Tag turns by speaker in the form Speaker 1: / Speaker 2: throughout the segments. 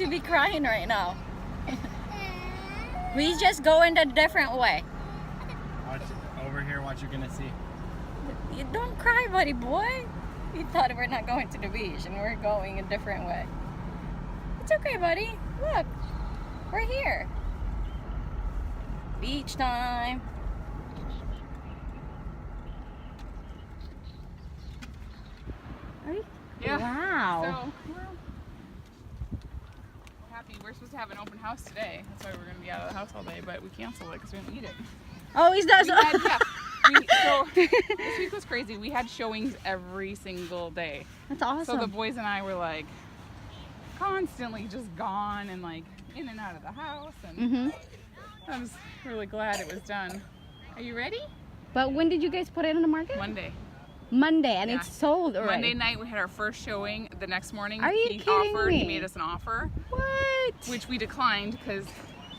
Speaker 1: to be crying right now. We just go in a different way.
Speaker 2: Watch over here. What you're gonna see.
Speaker 1: You don't cry, buddy boy. You thought we're not going to the beach, and we're going a different way. It's okay, buddy. Look, we're here. Beach time.
Speaker 3: Yeah.
Speaker 1: Wow.
Speaker 3: So we're happy. We're supposed to have an open house today. That's why we're going to be out of the house all day, but we canceled it because we didn't need it.
Speaker 1: Oh, he's does.
Speaker 3: So this week was crazy. We had showings every single day.
Speaker 1: That's awesome.
Speaker 3: So the boys and I were like constantly just gone and like in and out of the house, and I was really glad it was done. Are you ready?
Speaker 1: But when did you guys put it in the market?
Speaker 3: Monday.
Speaker 1: Monday, and
Speaker 3: Yeah.
Speaker 1: it's sold already.
Speaker 3: Monday night we had our first showing. The next morning
Speaker 1: Are you kidding me?
Speaker 3: He made us an offer.
Speaker 1: What?
Speaker 3: Which we declined because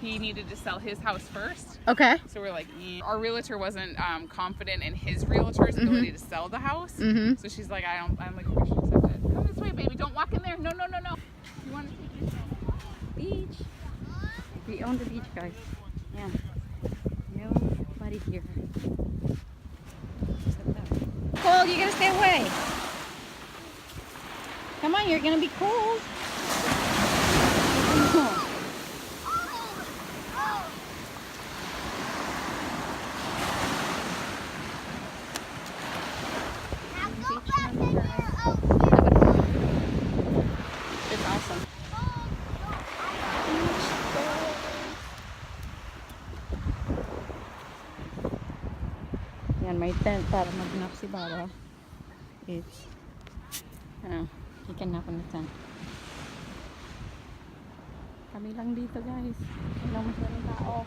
Speaker 3: he needed to sell his house first.
Speaker 1: Okay.
Speaker 3: So we're like, our realtor wasn't confident in his realtor's ability to sell the house. So she's like, I'm like, we should accept it. Come this way, baby. Don't walk in there. No. You want to take your
Speaker 1: Beach. We own the beach, guys. Yeah. Nobody here. Cold, you gotta stay away. Come on, you're gonna be cold. It's awesome. Yan, may tent para mag-nap si Baba. It's, he can nap on the tent. Kami lang dito, guys. Walang masyadong tao.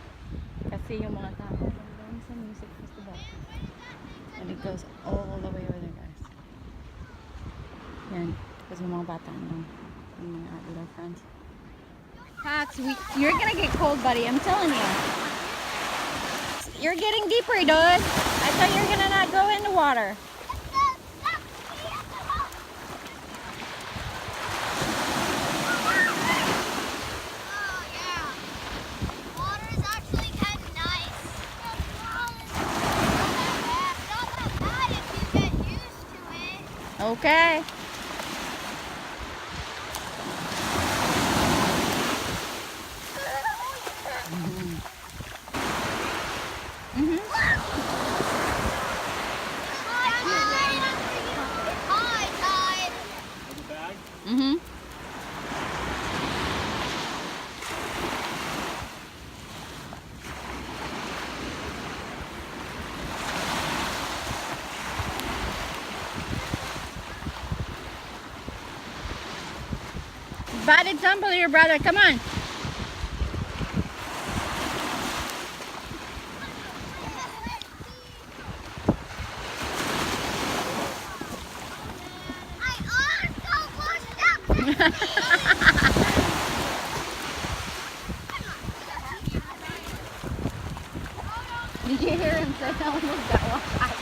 Speaker 1: Kasi yung mga tao nandun sa music festival. And it goes all the way over there, guys. Yan. Kasi yung mga bata lang. Yung mga little friends. Pax, you're gonna get cold, buddy. I'm telling you. You're getting deeper, dude. I thought you were gonna not go in the water. Okay. Bad example here, brother. Come on. Did you hear him say I almost got washed?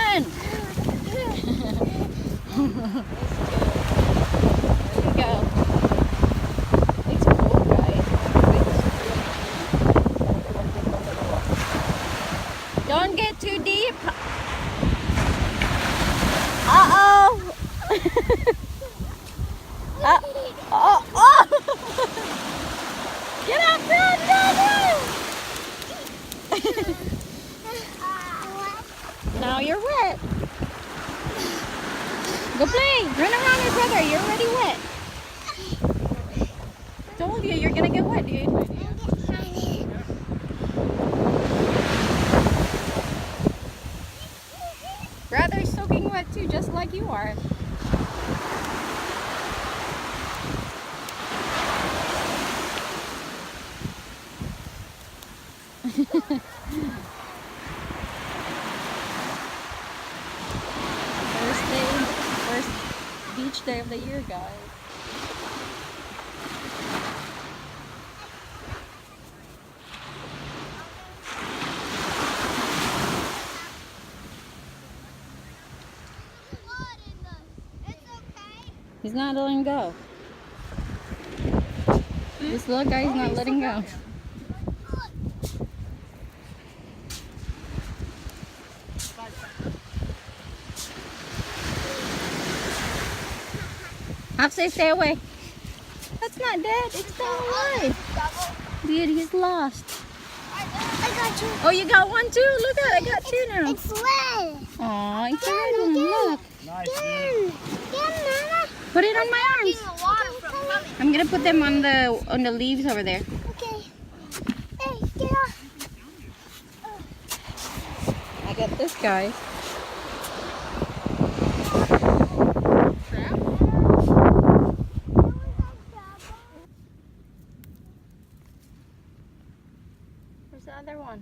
Speaker 1: There you go. It's cool. Go play. Run around your brother. You're already wet. Told you you're gonna get wet, dude. Brother's soaking wet too, just like you are. First beach day of the year, guys. He's not letting go. This little guy's not letting go. Hopsy, stay away. That's not dead. It's still alive. Dude, he's lost.
Speaker 4: I got two.
Speaker 1: Oh, you got one too? Look at it. I got two now.
Speaker 4: It's red.
Speaker 1: Aw, it's a red one. Look.
Speaker 2: Nice, dude.
Speaker 4: Mama.
Speaker 1: Put it on my arms. I'm gonna put them on the leaves over there.
Speaker 4: Okay. Hey, get off.
Speaker 1: I got this guy. Where's the other one?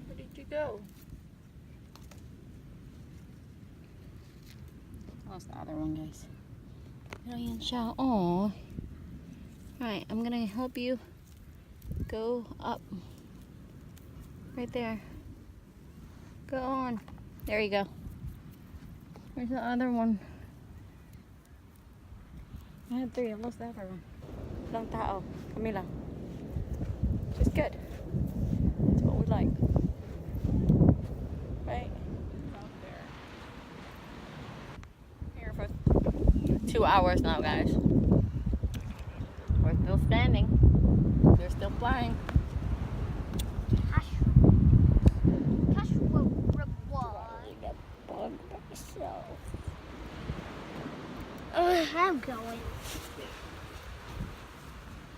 Speaker 1: Where did you go? Lost the other one, guys. Ryan siya. Oh. Alright, I'm gonna help you go up. Right there. Go on. There you go. Where's the other one? I had three. I lost the other one. Lang tao. Kami lang. Which is good. That's what we like. Right? Here for 2 hours now, guys. We're still standing. They're still flying.
Speaker 4: I'm going.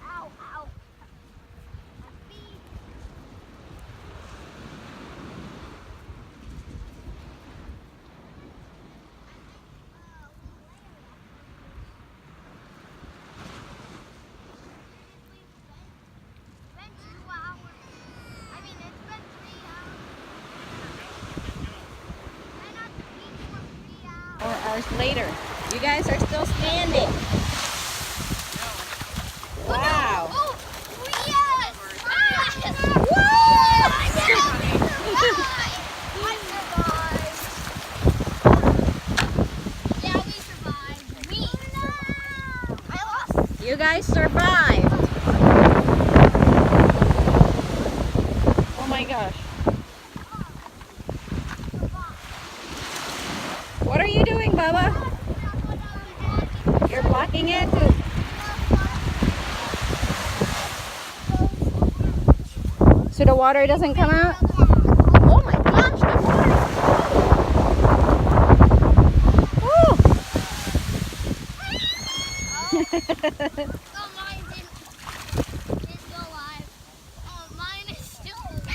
Speaker 4: Ow, ow. My feet. It's been 2 hours. I mean, it's been 3 hours. Been at the beach for 3 hours.
Speaker 1: 4 hours later. You guys are still standing. Wow.
Speaker 4: Oh, yes! Woo! I survived. Yeah, we survived. I lost.
Speaker 1: You guys survived. Oh my gosh. What are you doing, Bubba? You're blocking it? So the water doesn't come out? Oh my gosh, the water! Oh!
Speaker 4: Oh, mine didn't go live. Oh, mine is still alive.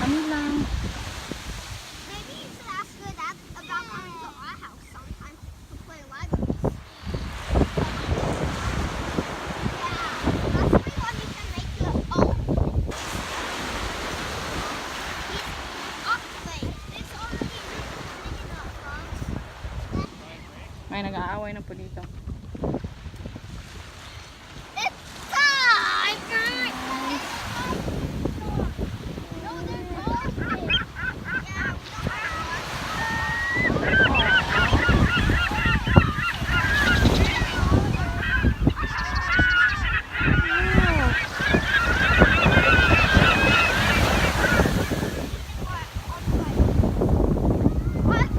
Speaker 1: Kami lang.
Speaker 4: Maybe you should ask her that about coming to our house sometime to play Legos. Yeah, that's when you can make your own. He's up late. It's already big enough, guys.
Speaker 1: May nag-aaway na po dito.
Speaker 4: It's time, guys! No, there's more.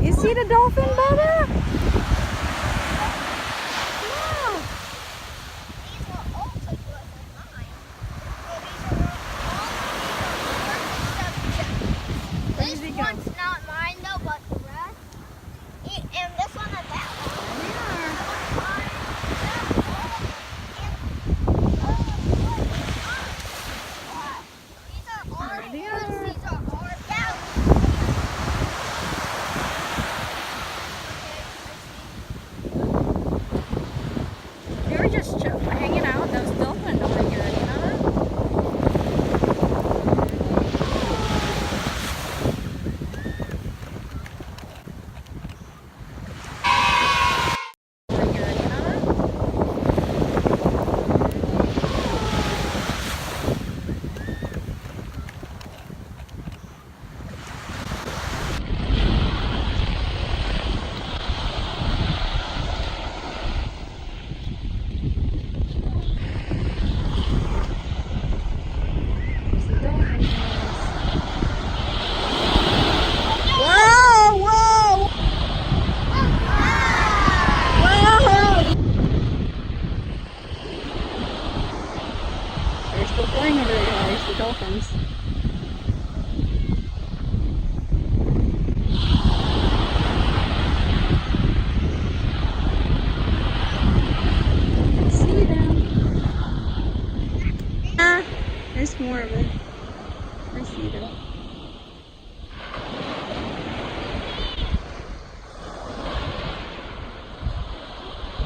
Speaker 1: You see the dolphin, Bubba? Still playing over there, guys, the dolphins. See them. Ah, there's more of it. I see them.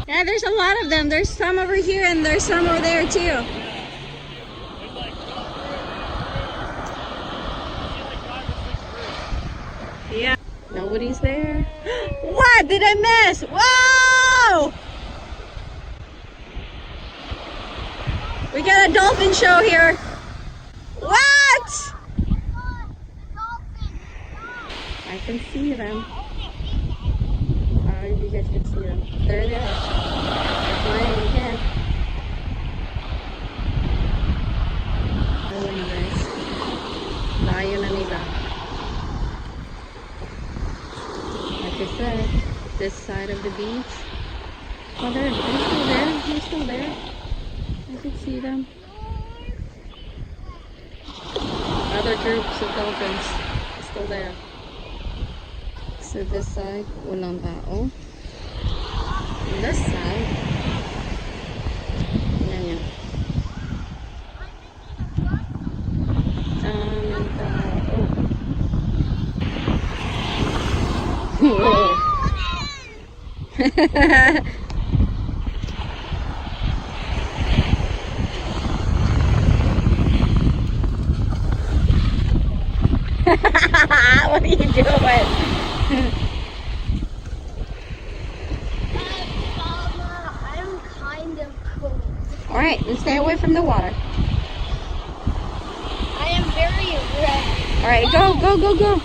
Speaker 1: Yeah, there's a lot of them. There's some over here and there's some over there too. Yeah. Nobody's there. What did I miss? Whoa! We got a dolphin show here. What? I can see them. You guys can see them. There they are. They're flying again. Oh, guys. Layo na nila. Like I said, this side of the beach. Oh, they're still there. They're still there. I can see them. Other groups of dolphins are still there. So this side, walang tao. On this side, yan yan. Whoa. What are you doing?
Speaker 4: I'm kind of cold.
Speaker 1: Alright, then stay away from the water.
Speaker 4: I am very red.
Speaker 1: Alright, go, go, go, go.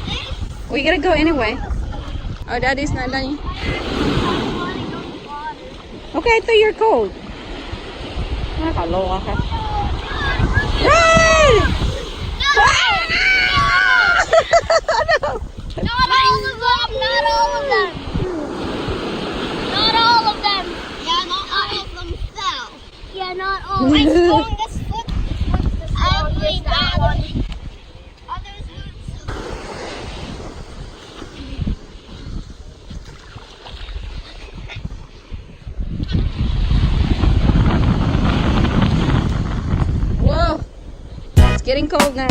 Speaker 1: We gotta go anyway. Oh, Daddy's not done. Okay, I thought you're cold. Nakakaloka ka. Run!
Speaker 4: Not all of them. Not all of them. Not all of them. Yeah, not all of them fell. Yeah, not all. I swung this foot. Every body. Others moved.
Speaker 1: Whoa! It's getting cold now.